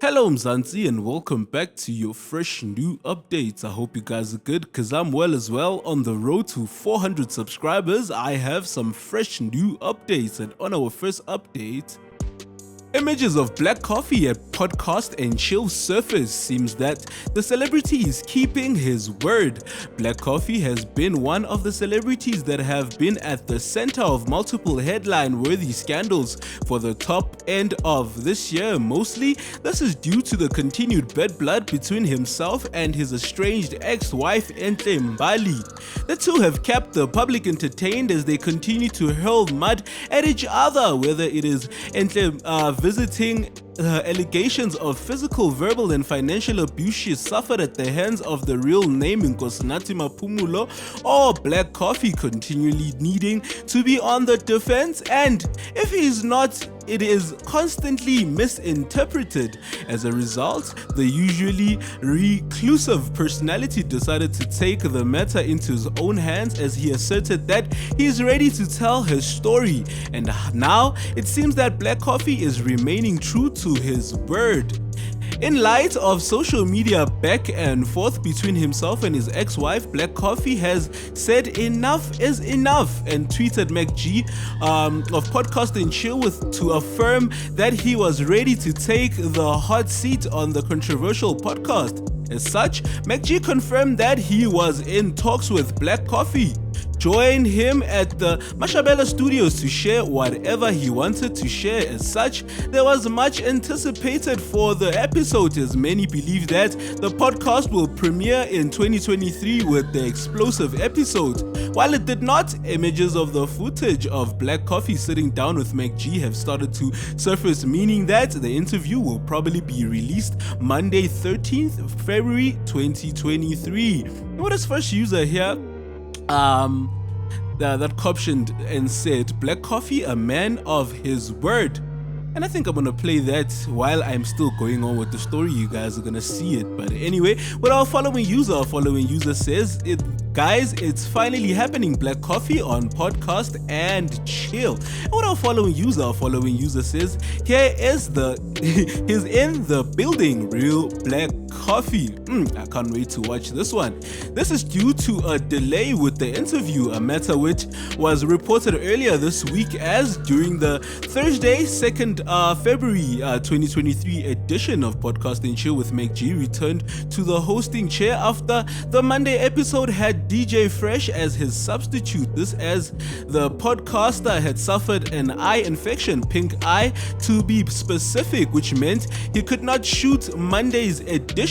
Hello Mzansi and welcome back to your fresh new updates. I hope you guys are good because I'm well as well. On the road to 400 subscribers, I have some fresh new updates, and on our first update, images of black coffee at podcast and chill surface. Seems that the celebrity is keeping his word. Black coffee has been one of the celebrities that have been at the center of multiple headline-worthy scandals for the top end of this year. Mostly, this is due to the continued bad blood between himself and his estranged ex-wife Nandi Madida. The two have kept the public entertained as they continue to hurl mud at each other, whether it is Nandi visiting allegations of physical, verbal, and financial abuse she suffered at the hands of the real name Nkosinathi Maphumulo, or Black Coffee continually needing to be on the defense, and if he's not, it is constantly misinterpreted. As a result, the usually reclusive personality decided to take the matter into his own hands as he asserted that he is ready to tell his story, and now it seems that Black Coffee is remaining true to his word. In light of social media back and forth between himself and his ex-wife, Black Coffee has said enough is enough and tweeted MacG of Podcast and Chill to affirm that he was ready to take the hot seat on the controversial podcast. As such, MacG confirmed that he was in talks with Black Coffee. Join him at the Mashabela Studios to share whatever he wanted to share. As such, there was much anticipated for the episode, as many believe that the podcast will premiere in 2023 with the explosive episode. While it did not, images of the footage of Black Coffee sitting down with MacG have started to surface, meaning that the interview will probably be released Monday 13th February 2023. What is first user here? That captioned and said, Black Coffee, a man of his word. And I think I'm gonna play that while I'm still going on with the story. You guys are gonna see it. But anyway, what our following user says, guys, it's finally happening. Black Coffee on Podcast and Chill. And what our following user says, here is he's in the building, real Black Coffee. I can't wait to watch this one. This is due to a delay with the interview, a matter which was reported earlier this week, as during the Thursday 2nd February 2023 edition of Podcast and Chill with MacG returned to the hosting chair after the Monday episode had DJ Fresh as his substitute. This as the podcaster had suffered an eye infection, pink eye to be specific, which meant he could not shoot Monday's edition.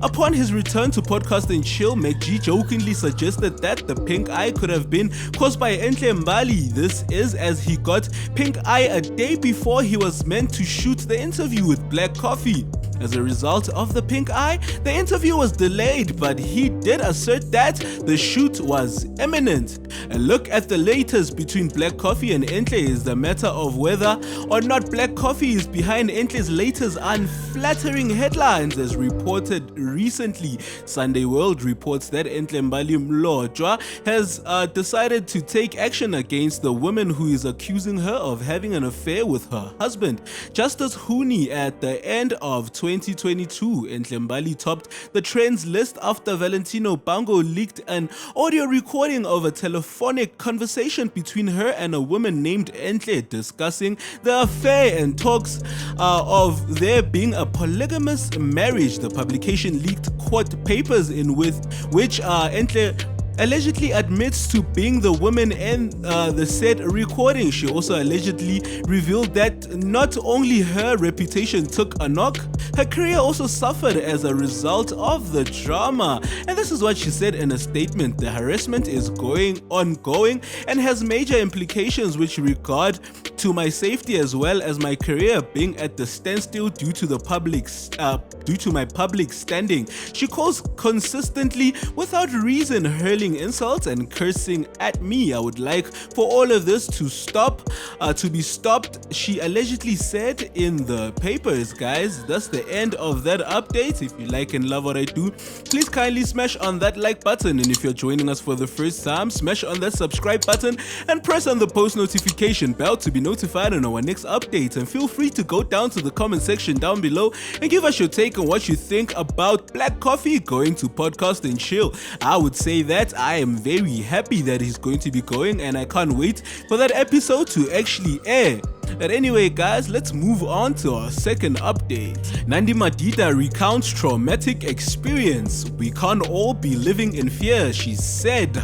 Upon his return to Podcast and Chill, MacG jokingly suggested that the pink eye could have been caused by Nandi Madida. This is as he got pink eye a day before he was meant to shoot the interview with Black Coffee. As a result of the pink eye, the interview was delayed, but he did assert that the shoot was imminent. A look at the latest between Black Coffee and Nandi is the matter of whether or not Black Coffee is behind Nandi's latest unflattering headlines. As reported recently, Sunday World reports that Nandi Madida has decided to take action against the woman who is accusing her of having an affair with her husband. Justice Huni at the end of 2022, Nandi Madida topped the trends list after Valentino Bango leaked an audio recording of a telephonic conversation between her and a woman named Nandi discussing the affair and talks of there being a polygamous marriage. The publication leaked court papers in which Nandi allegedly admits to being the woman in the said recording. She also allegedly revealed that not only her reputation took a knock, her career also suffered as a result of the drama. And this is what she said in a statement: the harassment is ongoing and has major implications with regard to my safety as well as my career being at the standstill due to my public standing. She calls consistently without reason, hurling insults and cursing at me. I would like for all of this to be stopped, she allegedly said in the papers. Guys, that's the end of that update. If you like and love what I do, please kindly smash on that like button, and if you're joining us for the first time, smash on that subscribe button and press on the post notification bell to be notified notified on our next update. And feel free to go down to the comment section down below and give us your take on what you think about Black Coffee going to Podcast and Chill. I would say that I am very happy that he's going to be going, and I can't wait for that episode to actually air. But anyway guys, let's move on to our second update. Nandi Madida recounts traumatic experience. We can't all be living in fear, she said.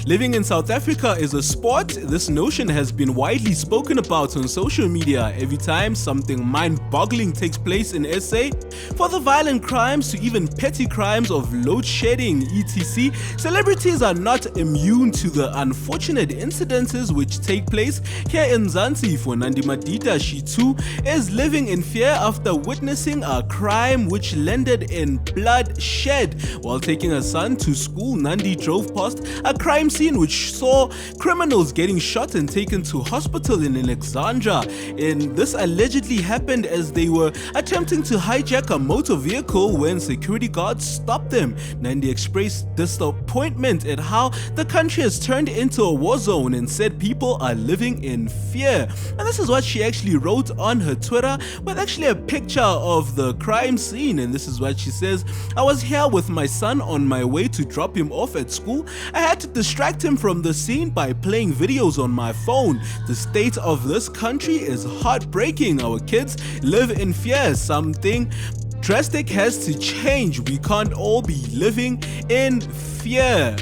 Living in South Africa is a sport. This notion has been widely spoken about on social media every time something mind-boggling takes place in SA. For the violent crimes to even petty crimes of load shedding etc., celebrities are not immune to the unfortunate incidences which take place here in Mzansi. For Nandi Madida, she too is living in fear after witnessing a crime which landed in bloodshed. While taking her son to school, Nandi drove past a crime scene which saw criminals getting shot and taken to hospital in Alexandra. And this allegedly happened as they were attempting to hijack a motor vehicle when security guards stopped them. Nandi expressed disappointment at how the country has turned into a war zone and said people are living in fear. And this is what she actually wrote on her Twitter, with actually a picture of the crime scene. And this is what she says: I was here with my son on my way to drop him off at school. I had to distract him from the scene by playing videos on my phone. The state of this country is heartbreaking. Our kids live in fear. Something drastic has to change. We can't all be living in fear.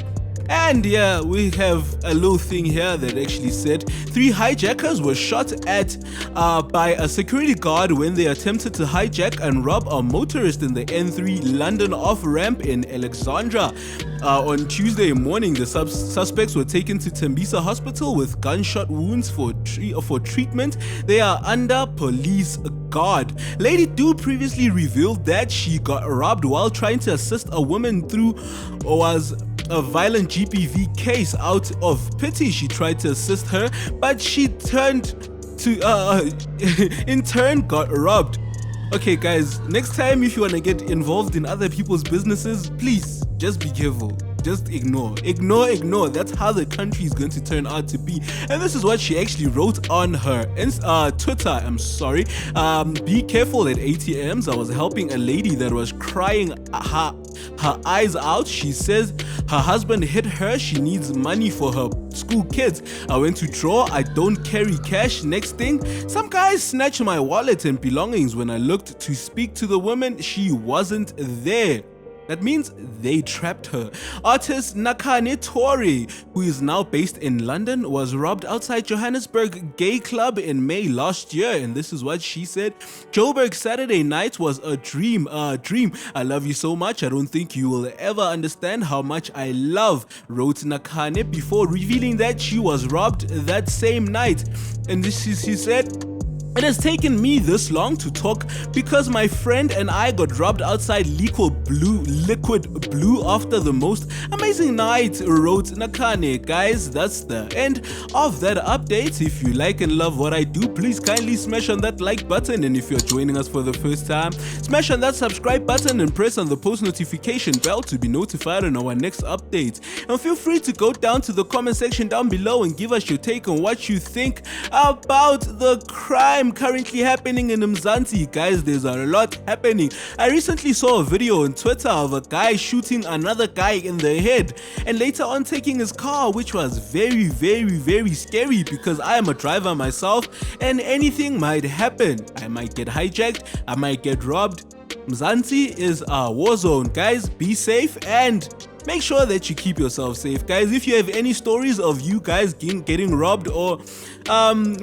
And yeah, we have a little thing here that actually said 3 hijackers were shot at by a security guard when they attempted to hijack and rob a motorist in the N3 London off-ramp in Alexandra. On Tuesday morning, the suspects were taken to Tembisa Hospital with gunshot wounds for treatment. They are under police guard. Lady Do previously revealed that she got robbed while trying to assist a woman through was a violent GBV case. Out of pity, she tried to assist her, but she in turn got robbed. Okay guys, next time if you want to get involved in other people's businesses, please just be careful. Just ignore. That's how the country is going to turn out to be. And this is what she actually wrote on her Twitter. Be careful at ATMs. I was helping a lady that was crying her eyes out. She says her husband hit her. She needs money for her school kids. I went to draw. I don't carry cash. Next thing, some guys snatched my wallet and belongings. When I looked to speak to the woman, she wasn't there. That means they trapped her. Artist Nakane Tori, who is now based in London, was robbed outside Johannesburg gay club in May last year, and this is what she said: Joburg Saturday night was a dream. I love you so much. I don't think you will ever understand how much I love, wrote Nakane before revealing that she was robbed that same night. And she said, it has taken me this long to talk because my friend and I got robbed outside Liquid Blue after the most amazing night, wrote Nakane. Guys, that's the end of that update. If you like and love what I do, please kindly smash on that like button, and if you're joining us for the first time, smash on that subscribe button and press on the post notification bell to be notified on our next update. And feel free to go down to the comment section down below and give us your take on what you think about the crime currently happening in Mzansi. Guys, there's a lot happening. I recently saw a video on Twitter of a guy shooting another guy in the head and later on taking his car, which was very, very, very scary because I am a driver myself and anything might happen. I might get hijacked, I might get robbed. Mzansi is a war zone. Guys, be safe and make sure that you keep yourself safe. Guys, if you have any stories of you guys getting robbed or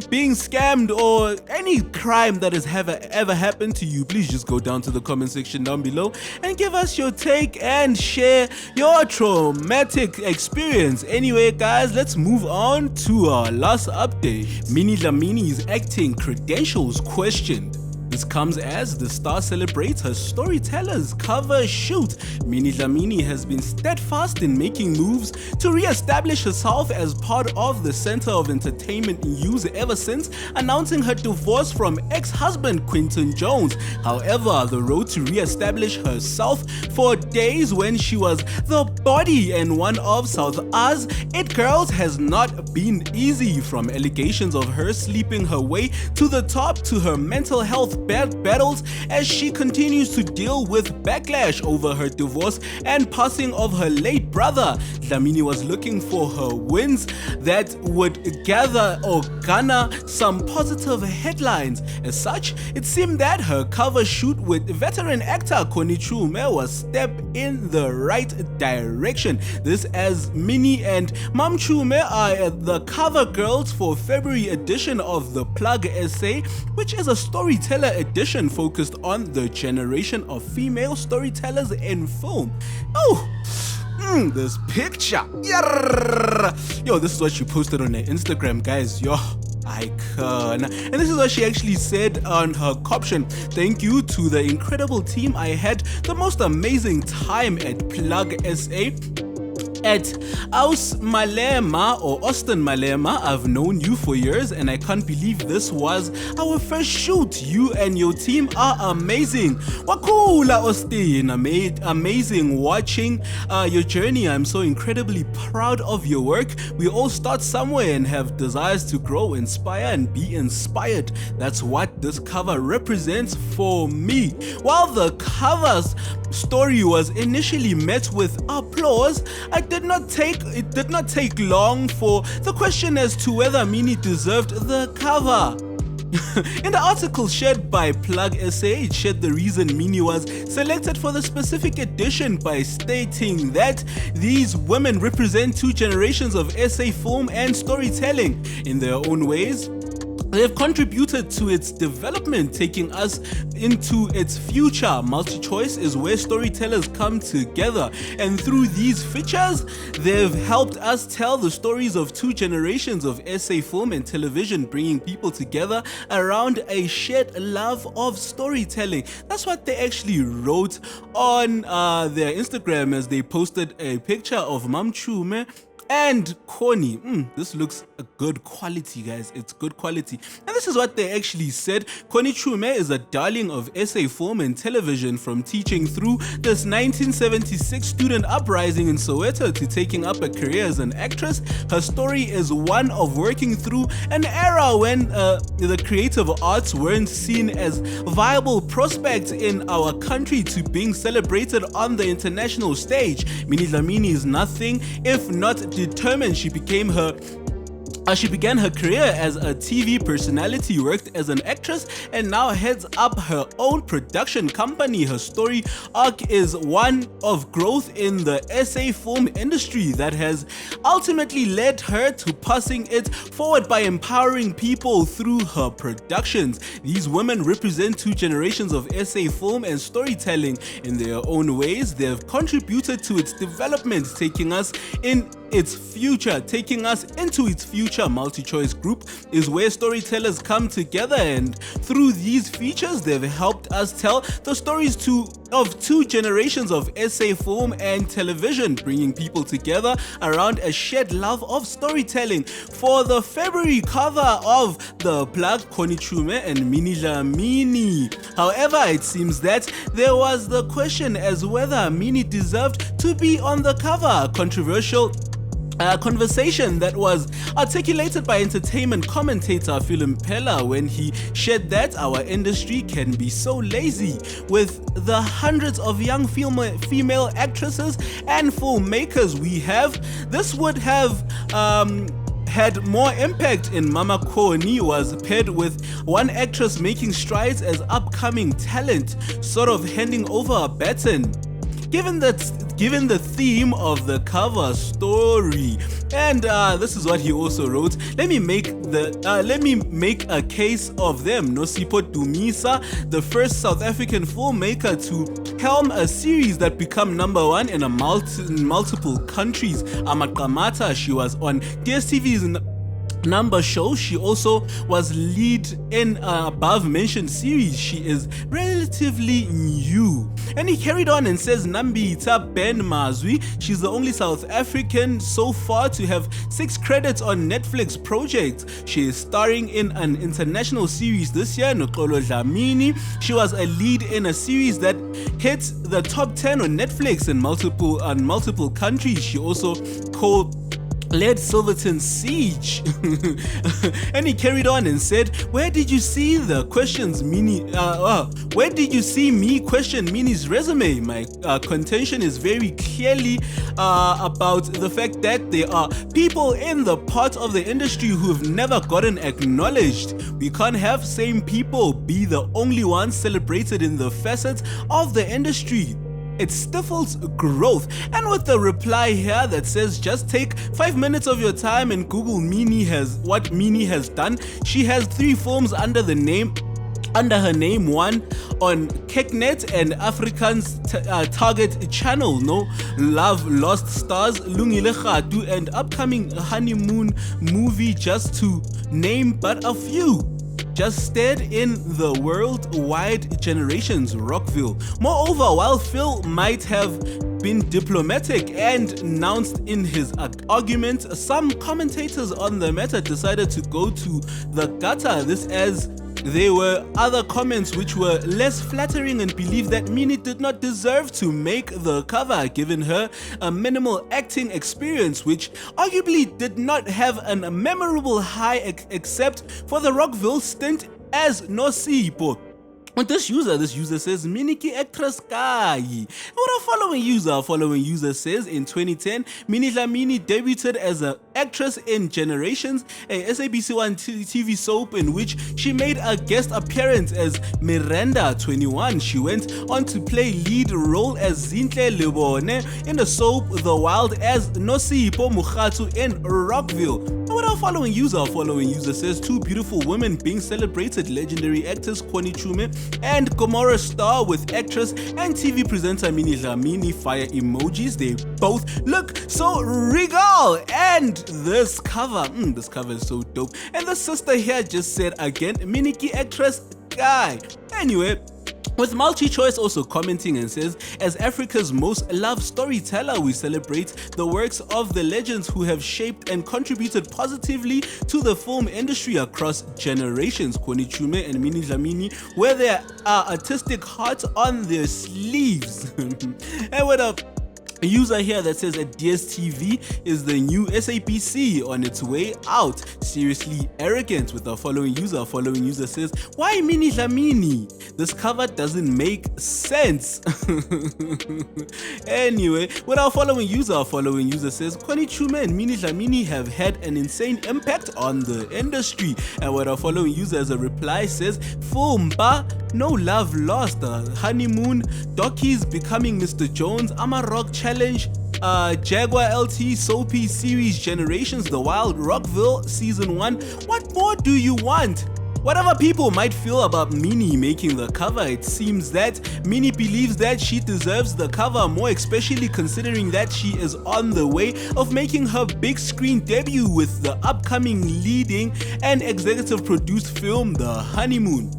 being scammed or any crime that has ever happened to you, please just go down to the comment section down below and give us your take and share your traumatic experience. Anyway guys, let's move on to our last update. Minnie Dlamini's acting credentials questioned. This comes as the star celebrates her storyteller's cover shoot. Minnie Dlamini has been steadfast in making moves to re-establish herself as part of the center of entertainment news ever since announcing her divorce from ex-husband Quinton Jones. However, the road to re-establish herself for days when she was the body and one of South A's It Girls has not been easy, from allegations of her sleeping her way to the top to her mental health battles as she continues to deal with backlash over her divorce and passing of her late brother. Dlamini was looking for her wins that would garner some positive headlines. As such, it seemed that her cover shoot with veteran actor Connie Chume was a step in the right direction. This as Minnie and Mam Chume are the cover girls for February edition of the Plug essay, which is a storyteller edition focused on the generation of female storytellers in film. This picture. Yo, this is what she posted on her Instagram, guys. Yo, icon. And this is what she actually said on her caption. Thank you to the incredible team. I had the most amazing time at Plug SA. At Aus Malema or Austin Malema, I've known you for years and I can't believe this was our first shoot. You and your team are amazing. Wakula Austin, amazing watching your journey. I'm so incredibly proud of your work. We all start somewhere and have desires to grow, inspire and be inspired. That's what this cover represents for me. While the cover's story was initially met with applause, it did not take long for the question as to whether Minnie deserved the cover. In the article shared by Plug SA, it shared the reason Minnie was selected for the specific edition by stating that these women represent two generations of SA film and storytelling. In their own ways, they have contributed to its development, taking us into its future. Multi-choice is where storytellers come together, and through these features, they've helped us tell the stories of two generations of SA film and television, bringing people together around a shared love of storytelling. That's what they actually wrote on their Instagram as they posted a picture of Mam Chume and Connie. This looks a good quality, guys. It's good quality. And this is what they actually said. Connie Chume is a darling of SA film and television, from teaching through this 1976 student uprising in Soweto to taking up a career as an actress. Her story is one of working through an era when the creative arts weren't seen as viable prospects in our country to being celebrated on the international stage. Minnie Dlamini is nothing if not determined. She began her career as a TV personality, worked as an actress, and now heads up her own production company. Her story arc is one of growth in the SA film industry that has ultimately led her to passing it forward by empowering people through her productions. These women represent two generations of SA film and storytelling. In their own ways, they have contributed to its development, taking us into its future. Multi-choice group is where storytellers come together, and through these features they've helped us tell the stories of two generations of SA film and television, bringing people together around a shared love of storytelling. For the February cover of the Plug, Connie Chume and Minnie Dlamini. However, it seems that there was the question as whether Minnie deserved to be on the cover. A controversial conversation that was articulated by entertainment commentator Phil Impella when he shared that our industry can be so lazy. With the hundreds of young female actresses and filmmakers we have, this would have had more impact in Mama Connie was paired with one actress making strides as upcoming talent, sort of handing over a baton. Given the theme of the cover story, and this is what he also wrote. Let me make a case of them. Nosipho Dumisa, the first South African filmmaker to helm a series that became #1 in multiple countries. Amaqamata, she was on DSTV's number show. She also was lead in above mentioned series. She is relatively new. And he carried on and says Nambita Ben Mazwi, she's the only South African so far to have 6 credits on Netflix projects. She is starring in an international series this year, Nandi Dlamini. She was a lead in a series that hit the top 10 on Netflix in multiple countries. She also led Silverton Siege. And he carried on and said, where did you see the questions Minnie where did you see me question Minnie's resume? My contention is very clearly about the fact that there are people in the part of the industry who have never gotten acknowledged. We can't have same people be the only ones celebrated in the facets of the industry. It stifles growth. And with the reply here that says just take 5 minutes of your time and Google what Minnie has done. She has 3 films under her name, one on Keknet and African's Target channel, No Love Lost Stars, Lungile Khadu, and upcoming honeymoon movie, just to name but a few. Just stared in the worldwide generations, Rockville. Moreover, while Phil might have been diplomatic and announced in his argument, some commentators on the matter decided to go to the gutter. This as there were other comments which were less flattering and believed that Minnie did not deserve to make the cover, given her a minimal acting experience, which arguably did not have a memorable high except for the Rockville stint as Nosipo. This user says, Minnie actress guy. What our following user says, in 2010, Minnie Dlamini debuted as an actress in Generations, a SABC1 TV soap in which she made a guest appearance as Miranda 21. She went on to play lead role as Zintle Lebone in the soap The Wild as Nosipo Mukhatsu in Rockville. What our following user says, 2 beautiful women being celebrated, legendary actors Kwani Chume and Gomorrah star with actress and TV presenter Minnie Dlamini, fire emojis. They both look so regal, and this cover is so dope. And the sister here just said again, Minnie actress guy. Anyway, with MultiChoice also commenting and says, as Africa's most loved storyteller, we celebrate the works of the legends who have shaped and contributed positively to the film industry across generations. Kwani Chume and Minnie Dlamini wear their artistic hearts on their sleeves. And what up? A user here that says that DSTV is the new SABC on its way out. Seriously arrogant. With our following user says, why Minnie Dlamini? This cover doesn't make sense. Anyway, with our following user says, Kwani Chume and Minnie Dlamini have had an insane impact on the industry. And what our following user as a reply says, Fumba, no love lost, honeymoon, Docky's becoming Mr. Jones, Amarok Challenge, Jaguar LT Soapy series Generations, The Wild, Rockville season 1. What more do you want? Whatever people might feel about Minnie making the cover, it seems that Minnie believes that she deserves the cover more, especially considering that she is on the way of making her big screen debut with the upcoming leading and executive produced film The Honeymoon.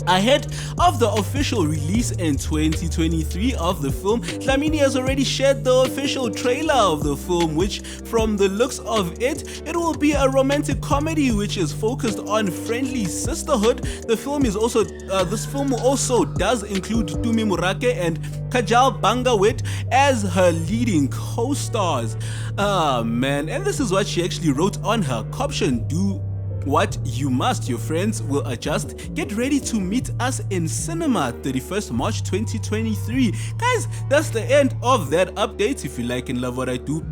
Ahead of the official release in 2023 of the film, Dlamini has already shared the official trailer of the film, which from the looks of it will be a romantic comedy which is focused on friendly sisterhood. This film also does include Tumi Murake and Kajal Bangawit as her leading co-stars. Man, and this is what she actually wrote on her caption: do what you must, your friends will adjust. Get ready to meet us in cinema 31st March 2023. Guys, that's the end of that update. If you like and love what I do,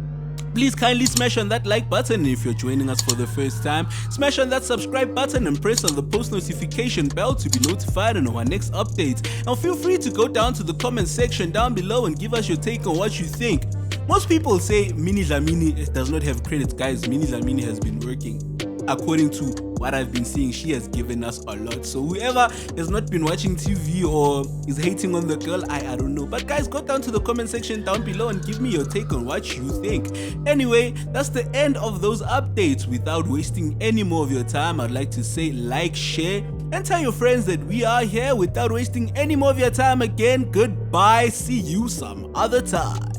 please kindly smash on that like button. And if you're joining us for the first time, smash on that subscribe button and press on the post notification bell to be notified on our next updates. And feel free to go down to the comment section down below and give us your take on what you think. Most people say Minnie Dlamini does not have credits. Guys, Minnie Dlamini has been working according to what I've been seeing, she has given us a lot. So whoever has not been watching TV or is hating on the girl, I don't know. But guys, go down to the comment section down below and give me your take on what you think. Anyway, that's the end of those updates. Without wasting any more of your time, I'd like to say like, share, and tell your friends that we are here. Without wasting any more of your time, again, goodbye. See you some other time.